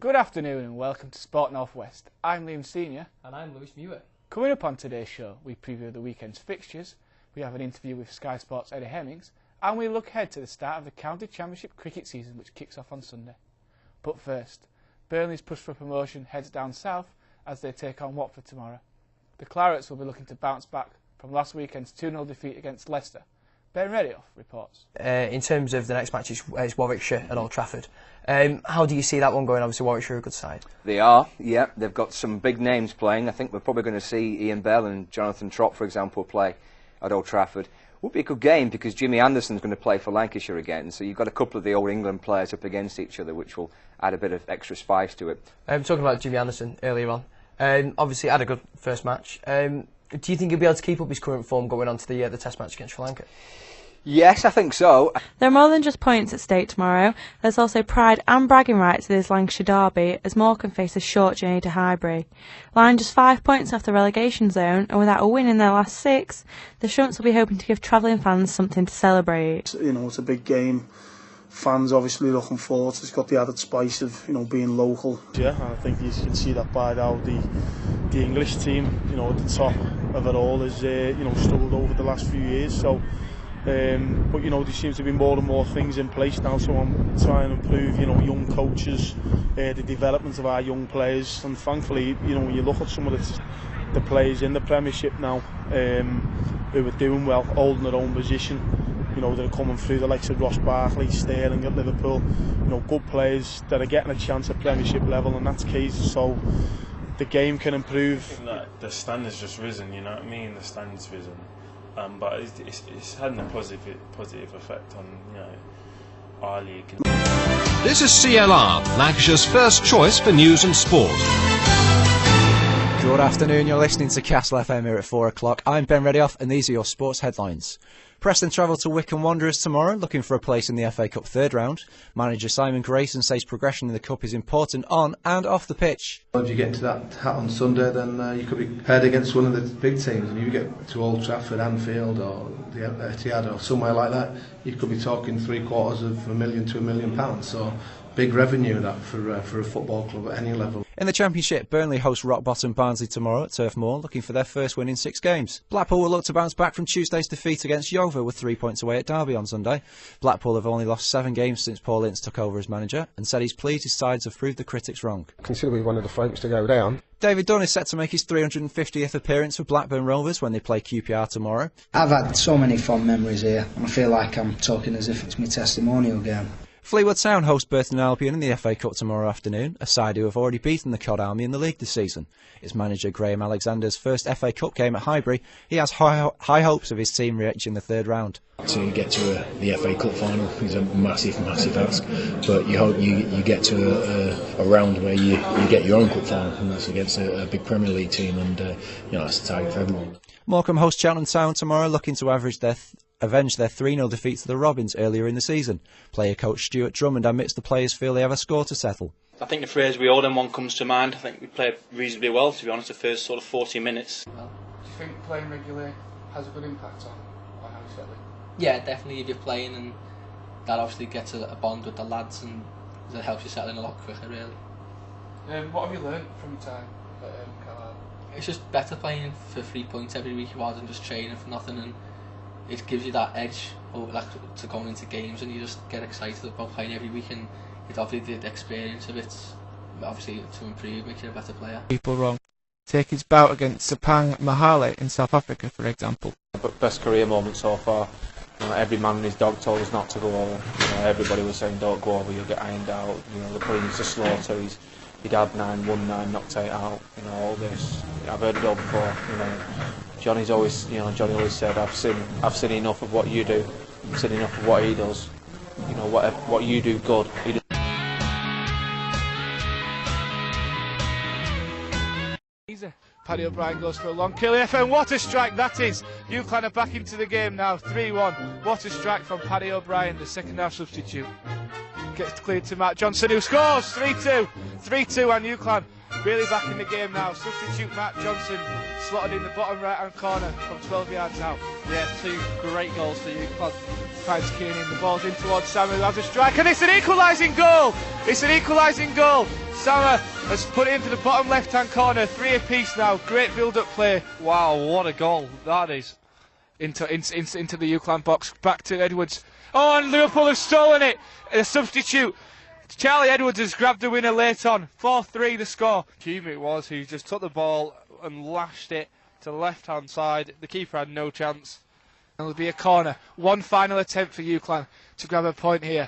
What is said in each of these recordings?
Good afternoon and welcome to Sport North West. I'm Liam Senior. And I'm Lewis Muir. Coming up on today's show, we preview the weekend's fixtures, we have an interview with Sky Sports' Eddie Hemmings, and we look ahead to the start of the County Championship cricket season, which kicks off on Sunday. But first, Burnley's push for promotion heads down south as they take on Watford tomorrow. The Clarets will be looking to bounce back from last weekend's 2-0 defeat against Leicester. Ben Redioff reports. In terms of the next match, it's Warwickshire at Old Trafford. How do you see that one going? Obviously, Warwickshire are a good side. They are, yeah. They've got some big names playing. I think we're probably going to see Ian Bell and Jonathan Trott, for example, play at Old Trafford. Would be a good game because Jimmy Anderson's going to play for Lancashire again. So you've got a couple of the old England players up against each other, which will add a bit of extra spice to it. Talking about Jimmy Anderson earlier on, obviously had a good first match. Do you think he'll be able to keep up his current form going on to the Test match against Sri Lanka? Yes, I think so. There are more than just points at stake tomorrow. There's also pride and bragging rights in this Lancashire derby as Morecambe face a short journey to Highbury. Lying just 5 points off the relegation zone and without a win in their last 6, the Shunts will be hoping to give travelling fans something to celebrate. You know, it's a big game. Fans obviously looking forward. It's got the added spice of, you know, being local. Yeah, and I think you can see that by how the English team, you know, at the top of it all is, you know, struggled over the last few years. So. But you know, there seems to be more and more things in place now, so I'm trying to improve, you know, young coaches, the development of our young players, and thankfully, you know, when you look at some of the players in the Premiership now, who are doing well, holding their own position, you know, they're coming through the likes of Ross Barkley, Sterling at Liverpool, you know, good players that are getting a chance at Premiership level, and that's key, so the game can improve. The standard's just risen, you know what I mean? The standard's risen. But it's had a positive effect on, you know, our league. This is CLR, Lancashire's first choice for news and sport. Good afternoon, you're listening to Castle FM here at 4 o'clock. I'm Ben Redioff and these are your sports headlines. Preston travel to Wycombe Wanderers tomorrow, looking for a place in the FA Cup third round. Manager Simon Grayson says progression in the Cup is important on and off the pitch. If you get to that hat on Sunday, then you could be paired against one of the big teams. If you get to Old Trafford, Anfield or the Etihad or somewhere like that, you could be talking £750,000 to £1 million. So big revenue that for a football club at any level. In the Championship, Burnley host rock bottom Barnsley tomorrow at Turf Moor, looking for their first win in 6 games. Blackpool will look to bounce back from Tuesday's defeat against Yeovil with 3 points away at Derby on Sunday. Blackpool have only lost 7 games since Paul Ince took over as manager and said he's pleased his sides have proved the critics wrong. Considerably one of the favourites to go down. David Dunn is set to make his 350th appearance for Blackburn Rovers when they play QPR tomorrow. I've had so many fond memories here and I feel like I'm talking as if it's my testimonial game. Fleetwood Town host Burton Albion in the FA Cup tomorrow afternoon, a side who have already beaten the Cod Army in the league this season. It's manager Graham Alexander's first FA Cup game at Highbury. He has high hopes of his team reaching the third round. To get to the FA Cup final is a massive ask, but you hope you get to a round where you get your own cup final, and that's against a big Premier League team, and you know, that's the target for everyone. Morecambe host Cheltenham Town tomorrow, looking to avenge their 3-0 defeat to the Robins earlier in the season. Player coach Stuart Drummond admits the players feel they have a score to settle. I think the phrase "we owe them one" comes to mind. I think we played reasonably well, to be honest, the first sort of 40 minutes. Well, do you think playing regularly has a good impact on how you settle? Yeah, definitely. If you're playing, and that obviously gets a bond with the lads, and that helps you settle in a lot quicker, really. What have you learned from your time at Carlisle? It's just better playing for 3 points every week rather than just training for nothing, and it gives you that edge to going into games, and you just get excited about playing every week, and it's obviously the experience of it, obviously to improve, makes you a better player. People wrong. Take his bout against Sepang Mahale in South Africa, for example. But best career moment so far. You know, every man and his dog told us not to go over. You know, everybody was saying don't go over, you'll get ironed out. You know, they're putting him to slaughter. He'd had 9, won 9, knocked 8 out. You know, all this. I've heard it all before. You know, Johnny always said, I've seen enough of what you do. I've seen enough of what he does. You know, what you do good, he does. Easy. Paddy O'Brien goes for a long kill. FM, what a strike that is! UCLan are back into the game now, 3-1. What a strike from Paddy O'Brien, the second half substitute. Gets cleared to Matt Johnson, who scores 3-2. 3-2, and UCLan Really back in the game now. Substitute Matt Johnson slotted in the bottom right-hand corner from 12 yards out. Yeah, 2 great goals for UCLan. Finds Keenan, the ball's in towards Samu, who has a strike, and it's an equalising goal! It's an equalising goal! Samu has put it into the bottom left-hand corner, 3 apiece now. Great build-up play. Wow, what a goal that is. Into the UCLan box, back to Edwards. Oh, and Liverpool have stolen it! A substitute. Charlie Edwards has grabbed the winner late on. 4-3 the score. Hume it was who just took the ball and lashed it to the left-hand side. The keeper had no chance. There'll be a corner. One final attempt for UCLan to grab a point here.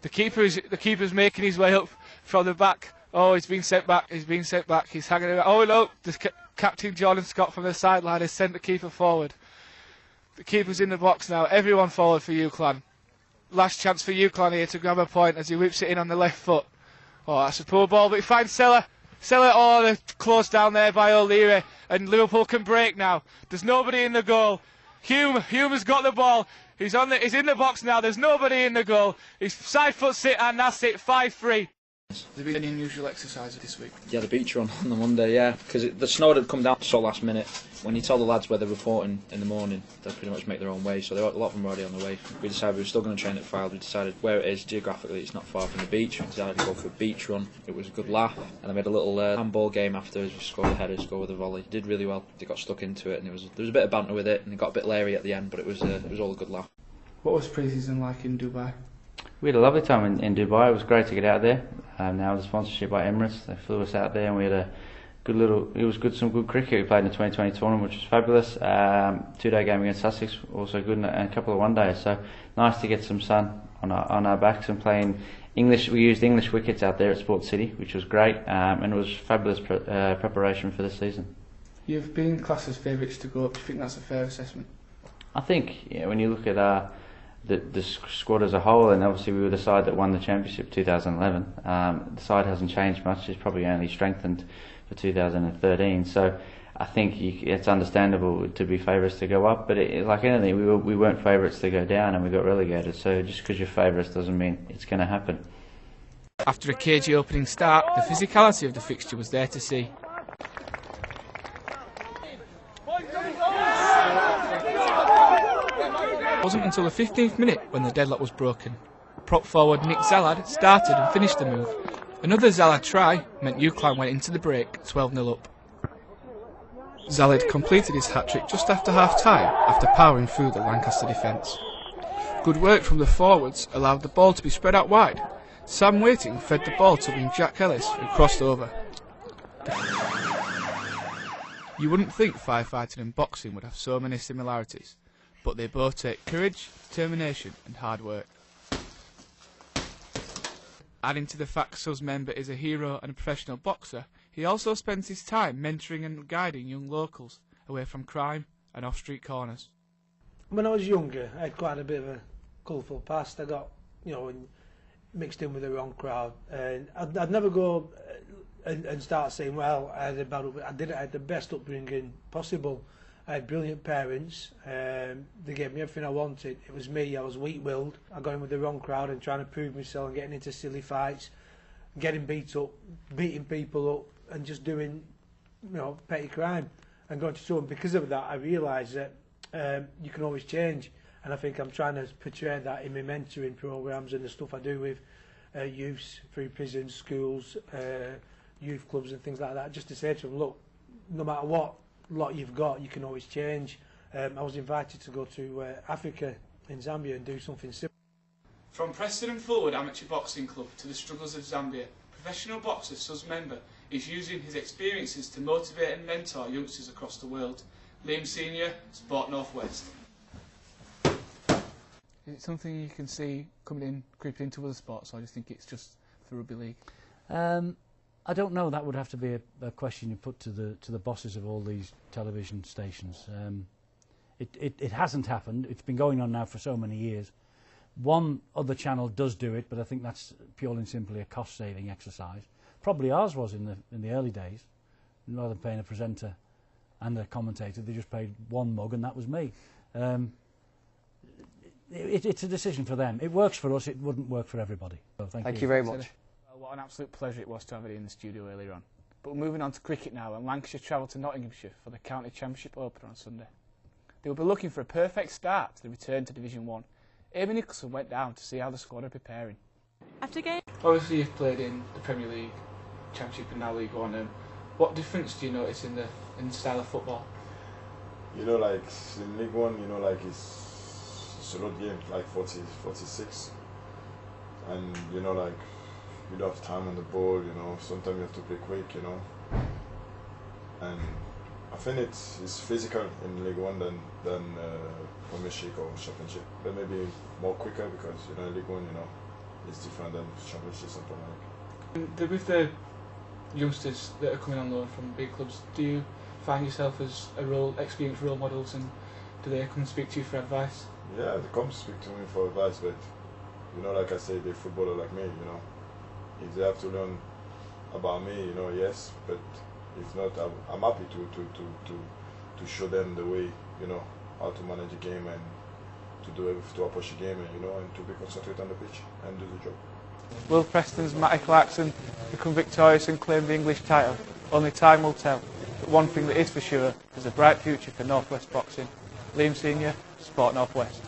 The keeper's making his way up from the back. Oh, he's been sent back. He's hanging around. Oh no, Captain Jordan Scott from the sideline has sent the keeper forward. The keeper's in the box now. Everyone forward for UCLan. Last chance for UCLan here to grab a point as he whips it in on the left foot. Oh, that's a poor ball, but he finds Seller. Oh, they're closed down there by O'Leary, and Liverpool can break now. There's nobody in the goal. Hume has got the ball. He's in the box now. There's nobody in the goal. He's side foots it, and that's it. 5-3. Has there been any unusual exercises this week? Yeah, the beach run on the Monday, yeah, because the snow had come down so last minute. When you tell the lads where they're reporting in the morning, they pretty much make their own way, so a lot of them were already on the way. We decided we were still going to train at Fylde. We decided where it is geographically, it's not far from the beach. We decided to go for a beach run. It was a good laugh, and I made a little handball game afterwards. We scored a header, scored with a volley. Did really well. They got stuck into it, and there was a bit of banter with it, and it got a bit leery at the end, but it was all a good laugh. What was pre-season like in Dubai? We had a lovely time in Dubai. It was great to get out there. Now the sponsorship by Emirates, they flew us out there, and we had a some good cricket. We played in the 2020 tournament, which was fabulous. 2-day game against Sussex, also good, and a couple of one-days. So nice to get some sun on our backs and playing English. We used English wickets out there at Sport City, which was great, and it was fabulous preparation for the season. You've been classed as favourites to go up. Do you think that's a fair assessment? I think when you look at the squad as a whole, and obviously we were the side that won the championship 2011. The side hasn't changed much; it's probably only strengthened for 2013. So I think it's understandable to be favourites to go up, but like anything, we weren't favourites to go down, and we got relegated. So just because you're favourites doesn't mean it's going to happen. After a cagey opening start, the physicality of the fixture was there to see. It wasn't until the 15th minute when the deadlock was broken. Prop forward Nick Zalad started and finished the move. Another Zalad try meant UCLan went into the break 12-0 up. Zalad completed his hat-trick just after half-time after powering through the Lancaster defence. Good work from the forwards allowed the ball to be spread out wide. Sam Waiting fed the ball to wing Jack Ellis, who crossed over. You wouldn't think firefighting and boxing would have so many similarities, but they both take courage, determination and hard work. Adding to the fact Sus member is a hero and a professional boxer, he also spends his time mentoring and guiding young locals away from crime and off-street corners. When I was younger, I had quite a bit of a colourful past. I got, mixed in with the wrong crowd, and I'd never go and start saying, well, I had the best upbringing possible. I had brilliant parents. They gave me everything I wanted. It was me. I was weak-willed. I got in with the wrong crowd and trying to prove myself and getting into silly fights, getting beat up, beating people up, and just doing, petty crime and going to school. And because of that, I realised that you can always change. And I think I'm trying to portray that in my mentoring programmes and the stuff I do with youths through prisons, schools, youth clubs and things like that, just to say to them, look, no matter what lot you've got, you can always change. I was invited to go to Africa in Zambia and do something similar. From Preston and Fulwood Amateur Boxing Club to the struggles of Zambia, professional boxer Sus Member is using his experiences to motivate and mentor youngsters across the world. Liam Senior, Sport Northwest. Is it something you can see creeping into other sports, or do you think it's just for rugby league? I don't know. That would have to be a question you put to the bosses of all these television stations. It hasn't happened. It's been going on now for so many years. One other channel does do it, but I think that's purely and simply a cost-saving exercise. Probably ours was in the early days. Rather than paying a presenter and a commentator, they just paid one mug, and that was me. It's a decision for them. It works for us. It wouldn't work for everybody. So thank you very much. Well, what an absolute pleasure it was to have it in the studio earlier on. But we're moving on to cricket now, and Lancashire travel to Nottinghamshire for the County Championship opener on Sunday. They will be looking for a perfect start to the return to Division 1. Amy Nicholson went down to see how the squad are preparing. After game, Obviously you've played in the Premier League, Championship and now League One. What difference do you notice in the style of football? You know, like in League One, you know, like it's a road game, like 40, 46. And, you know, like you don't have time on the ball, you know, sometimes you have to play quick, you know. And I think it's physical in League One than Premiership or Championship. But maybe more quicker because, you know, League One, you know, it's different than Championship, something like. With the youngsters that are coming on loan from big clubs, do you find yourself as experienced role models, and do they come and speak to you for advice? Yeah, they come speak to me for advice, but you know, like I say, they're footballer like me, you know. If they have to learn about me, you know, yes, but if not, I'm happy to show them the way, you know, how to manage a game and to do everything to approach the game, and, you know, and to be concentrated on the pitch and do the job. Will Preston's Matty Clarkson become victorious and claim the English title? Only time will tell. But one thing that is for sure, there's a bright future for North West boxing. Liam Senior, Sport North West.